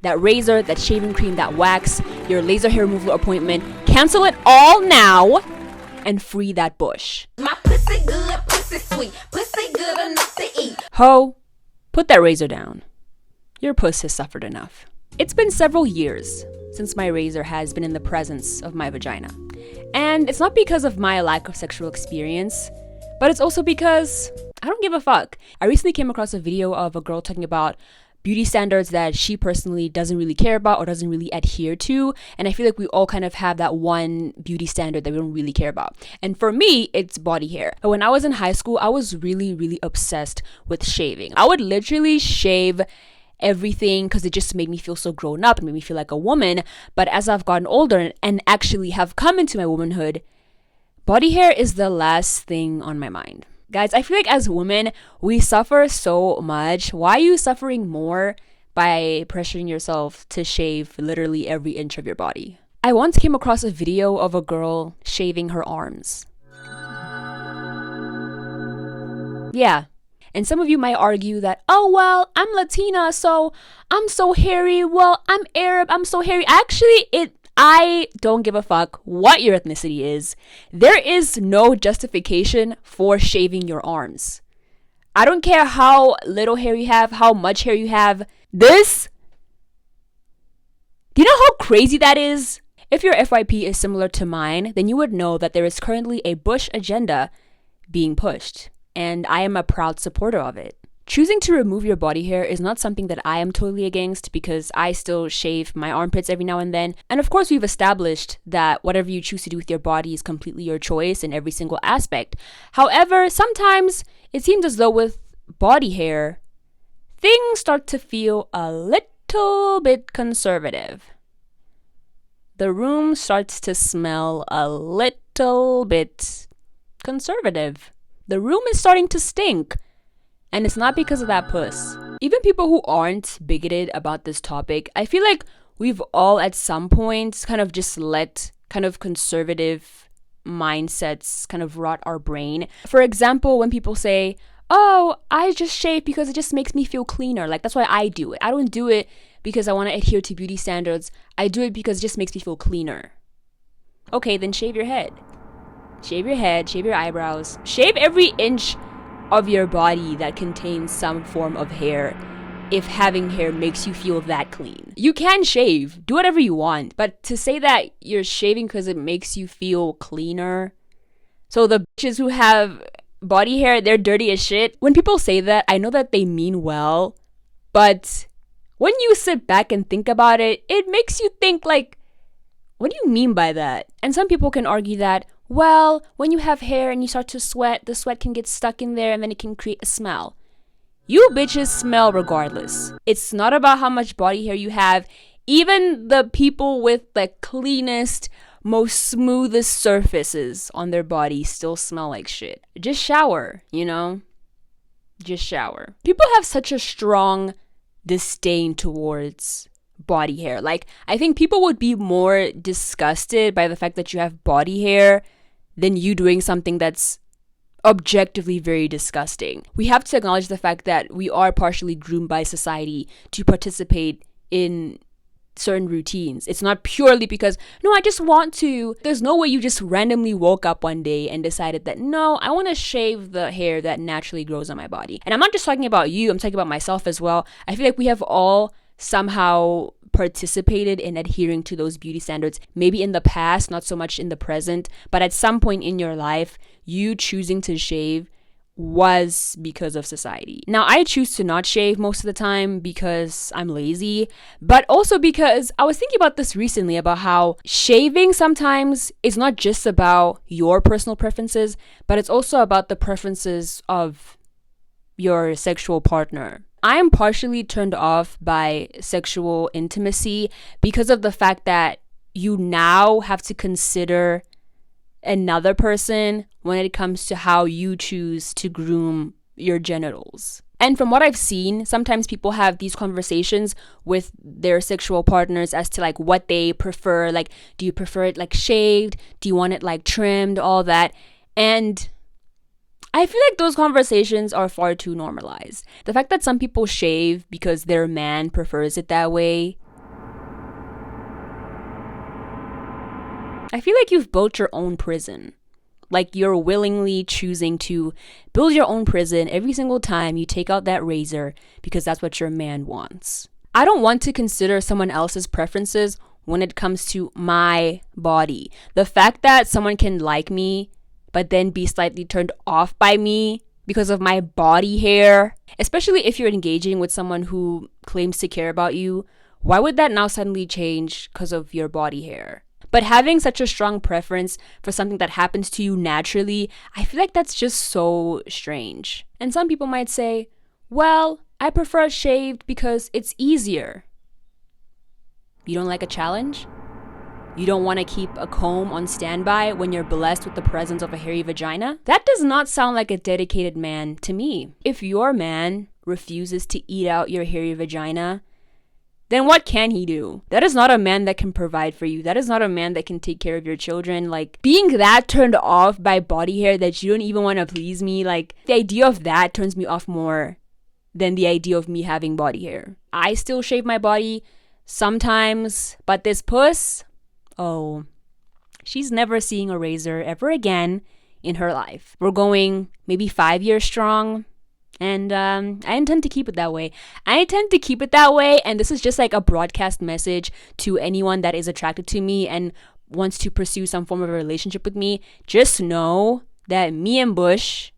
That razor, that shaving cream, that wax, your laser hair removal appointment. Cancel it all now and free that bush. My pussy good, pussy sweet, pussy good enough to eat. Ho, put that razor down. Your puss has suffered enough. It's been several years since my razor has been in the presence of my vagina. And it's not because of my lack of sexual experience, but it's also because I don't give a fuck. I recently came across a video of a girl talking about beauty standards that she personally doesn't really care about or doesn't really adhere to. And I feel like we all kind of have that one beauty standard that we don't really care about. And for me, it's body hair. But when I was in high school, I was really, really obsessed with shaving. I would literally shave everything because it just made me feel so grown up and made me feel like a woman. But as I've gotten older and actually have come into my womanhood, body hair is the last thing on my mind. Guys, I feel like as women, we suffer so much. Why are you suffering more by pressuring yourself to shave literally every inch of your body? I once came across a video of a girl shaving her arms. Yeah. And some of you might argue that, oh, well, I'm Latina, so I'm so hairy. Well, I'm Arab, I'm so hairy. Actually, I don't give a fuck what your ethnicity is. There is no justification for shaving your arms. I don't care how little hair you have, how much hair you have. Do you know how crazy that is? If your FYP is similar to mine, then you would know that there is currently a Bush agenda being pushed, and I am a proud supporter of it. Choosing to remove your body hair is not something that I am totally against because I still shave my armpits every now and then. And of course, we've established that whatever you choose to do with your body is completely your choice in every single aspect. However, sometimes it seems as though with body hair, things start to feel a little bit conservative. The room starts to smell a little bit conservative. The room is starting to stink. And it's not because of that puss. Even people who aren't bigoted about this topic, I feel like we've all at some point kind of just let kind of conservative mindsets kind of rot our brain. For example, when people say, oh, I just shave because it just makes me feel cleaner. Like, that's why I do it. I don't do it because I want to adhere to beauty standards. I do it because it just makes me feel cleaner. Okay, then shave your head. Shave your head, shave your eyebrows, shave every inch of your body that contains some form of hair if having hair makes you feel that clean. You can shave, do whatever you want, but to say that you're shaving because it makes you feel cleaner, so the bitches who have body hair, they're dirty as shit. When people say that, I know that they mean well, but when you sit back and think about it, it makes you think like, what do you mean by that? And some people can argue that, well, when you have hair and you start to sweat, the sweat can get stuck in there and then it can create a smell. You bitches smell regardless. It's not about how much body hair you have. Even the people with the cleanest, most smoothest surfaces on their body still smell like shit. Just shower, you know? Just shower. People have such a strong disdain towards body hair. Like, I think people would be more disgusted by the fact that you have body hair than you doing something that's objectively very disgusting. We have to acknowledge the fact that we are partially groomed by society to participate in certain routines. It's not purely because, no, I just want to. There's no way you just randomly woke up one day and decided that, no, I want to shave the hair that naturally grows on my body. And I'm not just talking about you, I'm talking about myself as well. I feel like we have all somehow participated in adhering to those beauty standards, maybe in the past, not so much in the present, but at some point in your life, you choosing to shave was because of society. Now, I choose to not shave most of the time because I'm lazy, but also because I was thinking about this recently about how shaving sometimes is not just about your personal preferences, but it's also about the preferences of your sexual partner. I am partially turned off by sexual intimacy because of the fact that you now have to consider another person when it comes to how you choose to groom your genitals. And from what I've seen, sometimes people have these conversations with their sexual partners as to like what they prefer. Like, do you prefer it like shaved? Do you want it like trimmed? All that. And I feel like those conversations are far too normalized. The fact that some people shave because their man prefers it that way, I feel like you've built your own prison. Like you're willingly choosing to build your own prison every single time you take out that razor because that's what your man wants. I don't want to consider someone else's preferences when it comes to my body. The fact that someone can like me but then be slightly turned off by me because of my body hair, especially if you're engaging with someone who claims to care about you, why would that now suddenly change because of your body hair? But having such a strong preference for something that happens to you naturally, I feel like that's just so strange. And some people might say, well, I prefer shaved because it's easier. You don't like a challenge? You don't want to keep a comb on standby when you're blessed with the presence of a hairy vagina? That does not sound like a dedicated man to me. If your man refuses to eat out your hairy vagina, then what can he do? That is not a man that can provide for you. That is not a man that can take care of your children. Like, being that turned off by body hair that you don't even want to please me, like, the idea of that turns me off more than the idea of me having body hair. I still shave my body sometimes, but this puss, oh, she's never seeing a razor ever again in her life. We're going maybe 5 years strong. And I intend to keep it that way. And this is just like a broadcast message to anyone that is attracted to me and wants to pursue some form of a relationship with me. Just know that me and Bush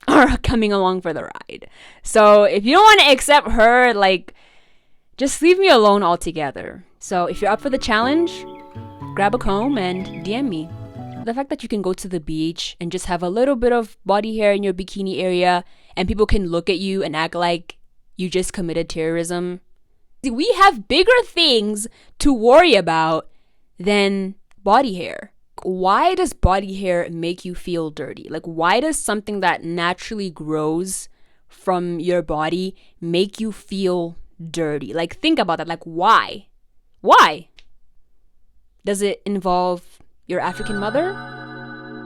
are coming along for the ride. So if you don't want to accept her, like, just leave me alone altogether. So if you're up for the challenge, grab a comb and DM me. The fact that you can go to the beach and just have a little bit of body hair in your bikini area and people can look at you and act like you just committed terrorism. We have bigger things to worry about than body hair. Why does body hair make you feel dirty? Like, why does something that naturally grows from your body make you feel dirty? Like, think about that. Like, why? Why? Does it involve your African mother?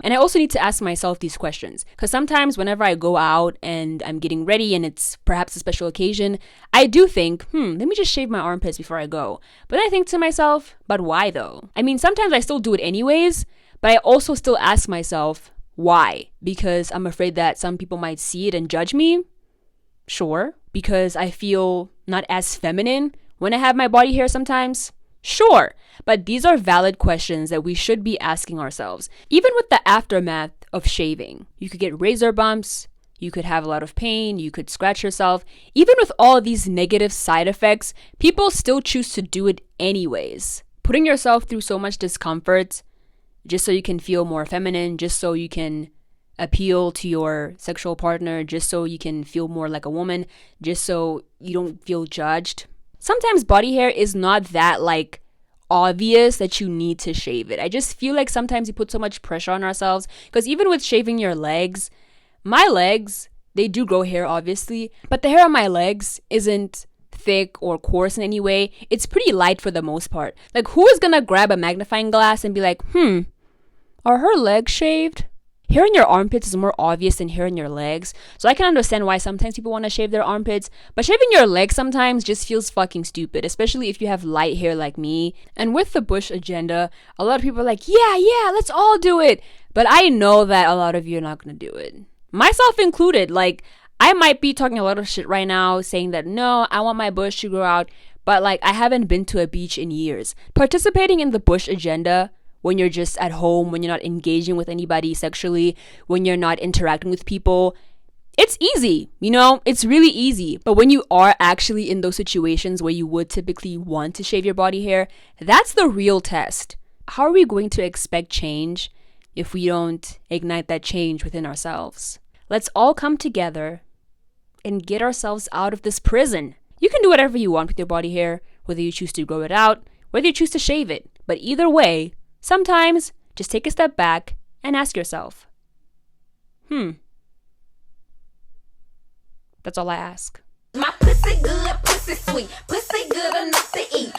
And I also need to ask myself these questions because sometimes whenever I go out and I'm getting ready and it's perhaps a special occasion, I do think, let me just shave my armpits before I go. But I think to myself, but why though? I mean, sometimes I still do it anyways, but I also still ask myself, why? Because I'm afraid that some people might see it and judge me? Sure. Because I feel not as feminine when I have my body hair sometimes? Sure, but these are valid questions that we should be asking ourselves. Even with the aftermath of shaving, you could get razor bumps, you could have a lot of pain, you could scratch yourself. Even with all of these negative side effects, people still choose to do it anyways. Putting yourself through so much discomfort just so you can feel more feminine, just so you can appeal to your sexual partner, just so you can feel more like a woman, just so you don't feel judged. Sometimes body hair is not that like obvious that you need to shave it. I just feel like sometimes we put so much pressure on ourselves because even with shaving your legs, my legs, they do grow hair obviously, but the hair on my legs isn't thick or coarse in any way. It's pretty light for the most part. Like, who is gonna grab a magnifying glass and be like, are her legs shaved? Hair in your armpits is more obvious than hair in your legs. So I can understand why sometimes people want to shave their armpits. But shaving your legs sometimes just feels fucking stupid, especially if you have light hair like me. And with the Bush agenda, a lot of people are like, yeah, let's all do it. But I know that a lot of you are not going to do it. Myself included. Like, I might be talking a lot of shit right now saying that, no, I want my bush to grow out. But like, I haven't been to a beach in years. Participating in the Bush agenda when you're just at home, when you're not engaging with anybody sexually, when you're not interacting with people, it's easy, it's really easy. But when you are actually in those situations where you would typically want to shave your body hair, that's the real test. How are we going to expect change if we don't ignite that change within ourselves? Let's all come together and get ourselves out of this prison. You can do whatever you want with your body hair, whether you choose to grow it out, whether you choose to shave it. But either way, sometimes just take a step back and ask yourself, That's all I ask. My pussy good, pussy sweet, pussy good enough to eat.